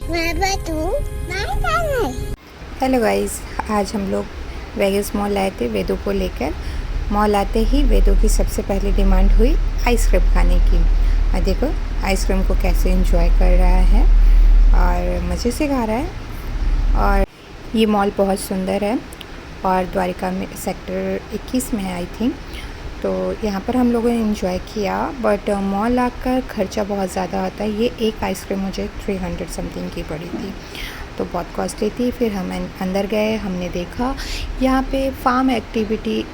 Hello guys, आज हम लोग वेगस मॉल आए थे वेदू को लेकर। मॉल आते ही वेदू की सबसे पहली डिमांड हुई आइसक्रीम खाने की। और देखो आइसक्रीम को कैसे एंजॉय कर रहा है और मज़े से खा रहा है। और ये मॉल बहुत सुंदर है और द्वारिका में सेक्टर 21 में है आई थिंक। तो यहाँ पर हम लोगों ने एंजॉय किया, बट मॉल आकर खर्चा बहुत ज़्यादा होता है। ये एक आइसक्रीम मुझे 300 समथिंग की पड़ी थी, तो बहुत कॉस्टली थी। फिर हम अंदर गए, हमने देखा यहाँ पे फार्म एक्टिविटी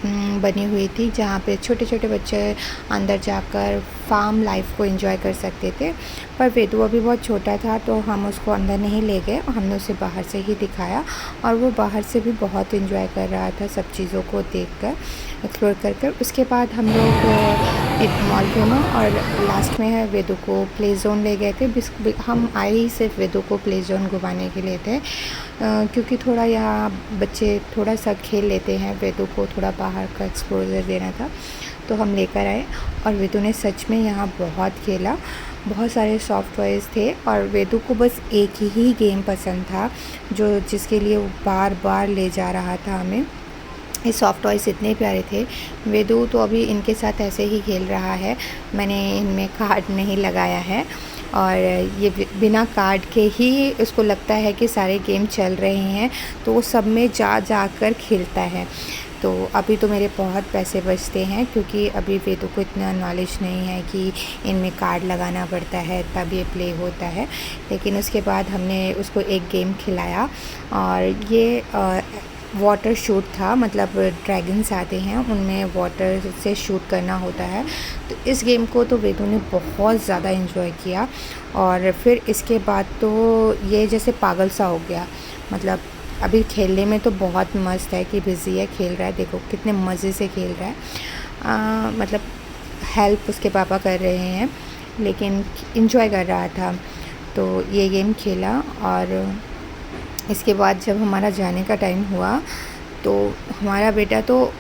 बनी हुई थी, जहाँ पे छोटे छोटे बच्चे अंदर जाकर फार्म लाइफ को एंजॉय कर सकते थे। पर वेदू अभी बहुत छोटा था तो हम उसको अंदर नहीं ले गए, हमने उसे बाहर से ही दिखाया और वो बाहर से भी बहुत एंजॉय कर रहा था सब चीज़ों को देखकर, एक्सप्लोर कर कर। उसके बाद हम लोग एक मॉल घूमा और लास्ट में वेदू को प्ले जोन ले गए थे। हम आए ही सिर्फ वेदू को प्ले जोन घुमाने के लिए थे, क्योंकि थोड़ा यहाँ बच्चे थोड़ा सा खेल लेते हैं, वेदू को थोड़ा बाहर का एक्सपोजर देना था तो हम लेकर आए। और वेदू ने सच में यहाँ बहुत खेला, बहुत सारे सॉफ्ट टॉयज़ थे और वेदू को बस एक ही गेम पसंद था जिसके लिए वो बार बार ले जा रहा था हमें। ये सॉफ्ट टॉयज़ इतने प्यारे थे। वेदू तो अभी इनके साथ ऐसे ही खेल रहा है, मैंने इनमें कार्ड नहीं लगाया है और ये बिना कार्ड के ही उसको लगता है कि सारे गेम चल रहे हैं, तो वो सब में जा कर खेलता है। तो अभी तो मेरे बहुत पैसे बचते हैं, क्योंकि अभी वेदू को इतना नॉलेज नहीं है कि इनमें कार्ड लगाना पड़ता है तब ये प्ले होता है। लेकिन उसके बाद हमने उसको एक गेम खिलाया और ये वाटर शूट था, मतलब ड्रैगन्स आते हैं उनमें वाटर से शूट करना होता है। तो इस गेम को तो वेदू ने बहुत ज़्यादा एंजॉय किया। और फिर इसके बाद तो ये जैसे पागल सा हो गया, मतलब अभी खेलने में तो बहुत मस्त है कि बिज़ी है, खेल रहा है, देखो कितने मज़े से खेल रहा है। मतलब हेल्प उसके पापा कर रहे हैं लेकिन एंजॉय कर रहा था। तो ये गेम खेला और इसके बाद जब हमारा जाने का टाइम हुआ तो हमारा बेटा तो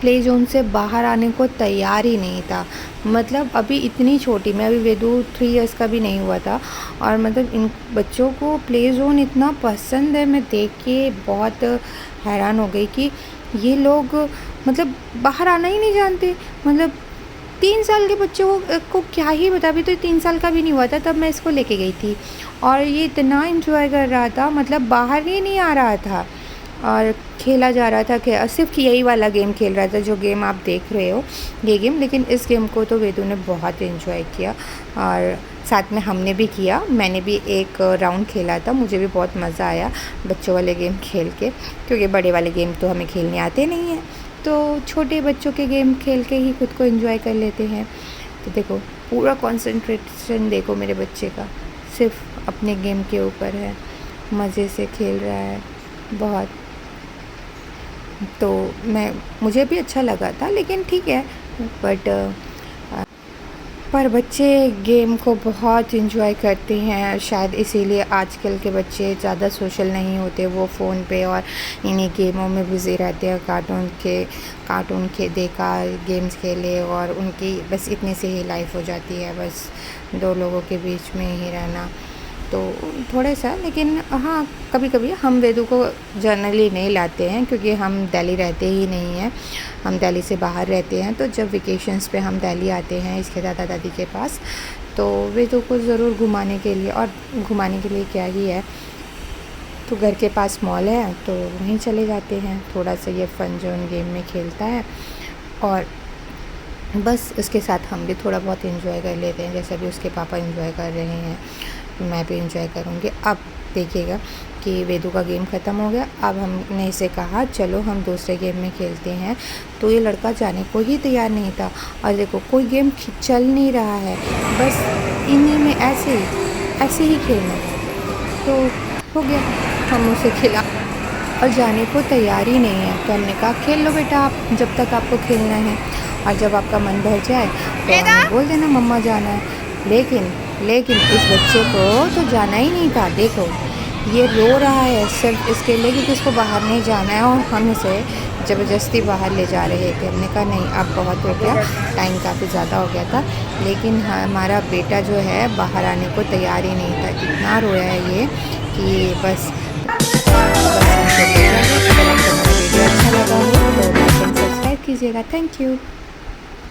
प्ले जोन से बाहर आने को तैयार ही नहीं था। मतलब अभी इतनी छोटी, मैं अभी वेदू 3 इयर्स का भी नहीं हुआ था और मतलब इन बच्चों को प्ले जोन इतना पसंद है, मैं देख के बहुत हैरान हो गई कि ये लोग मतलब बाहर आना ही नहीं जानते। मतलब 3 साल के बच्चों को क्या ही बता, अभी तो 3 साल का भी नहीं हुआ था तब मैं इसको लेके गई थी और ये इतना एंजॉय कर रहा था, मतलब बाहर ही नहीं आ रहा था और खेला जा रहा था कि सिर्फ यही वाला गेम खेल रहा था जो गेम आप देख रहे हो ये गेम। लेकिन इस गेम को तो वेदू ने बहुत एंजॉय किया और साथ में हमने भी किया, मैंने भी एक राउंड खेला था, मुझे भी बहुत मज़ा आया बच्चों वाले गेम खेल के, क्योंकि बड़े वाले गेम तो हमें खेलने आते नहीं हैं, तो छोटे बच्चों के गेम खेल के ही खुद को एंजॉय कर लेते हैं। तो देखो पूरा कंसंट्रेशन देखो मेरे बच्चे का सिर्फ अपने गेम के ऊपर है, मज़े से खेल रहा है बहुत। तो मुझे भी अच्छा लगा था, लेकिन ठीक है, पर बच्चे गेम को बहुत एंजॉय करते हैं, शायद इसीलिए आजकल के बच्चे ज़्यादा सोशल नहीं होते, वो फ़ोन पे और इन्हीं गेमों में बिज़ी रहते हैं। कार्टून के देखा, गेम्स खेले और उनकी बस इतनी से ही लाइफ हो जाती है, बस 2 लोगों के बीच में ही रहना। तो थोड़ा सा, लेकिन हाँ कभी कभी हम वेदू को जनरली नहीं लाते हैं, क्योंकि हम दिल्ली रहते ही नहीं हैं, हम दिल्ली से बाहर रहते हैं। तो जब वेकेशंस पे हम दिल्ली आते हैं इसके दादा दादी के पास, तो वेदू को ज़रूर घुमाने के लिए, और घुमाने के लिए क्या ही है, तो घर के पास मॉल है तो वहीं चले जाते हैं। थोड़ा सा ये फन जोन गेम में खेलता है और बस उसके साथ हम भी थोड़ा बहुत एंजॉय कर लेते हैं, जैसे अभी उसके पापा एंजॉय कर रहे हैं मैं भी एंजॉय करूँगी। अब देखिएगा कि वेदू का गेम ख़त्म हो गया, अब हमने इसे कहा चलो हम दूसरे गेम में खेलते हैं, तो ये लड़का जाने को ही तैयार नहीं था। और देखो कोई गेम चल नहीं रहा है, बस इन्हीं में ऐसे ही खेलना, तो हो गया, हम उसे खिला और जाने को तैयार ही नहीं है। तो हमने कहा खेल लो बेटा आप, जब तक आपको खेलना है, और जब आपका मन भर जाए तो हमें बोल देना मम्मा जाना है। लेकिन इस बच्चे को तो जाना ही नहीं था। देखो ये रो रहा है सिर्फ इसके लिए क्योंकि इसको बाहर नहीं जाना है, और हम इसे ज़बरदस्ती बाहर ले जा रहे थे। हमने कहा नहीं अब बहुत हो गया, टाइम काफ़ी ज़्यादा हो गया था, लेकिन हमारा बेटा जो है बाहर आने को तैयार ही नहीं था। इतना रोया है ये कि बस हम तो ले जाएंगे। अगर आपको हमारा वीडियो अच्छा लगा हो तो लाइक एंड सब्सक्राइब कीजिएगा। Thank you.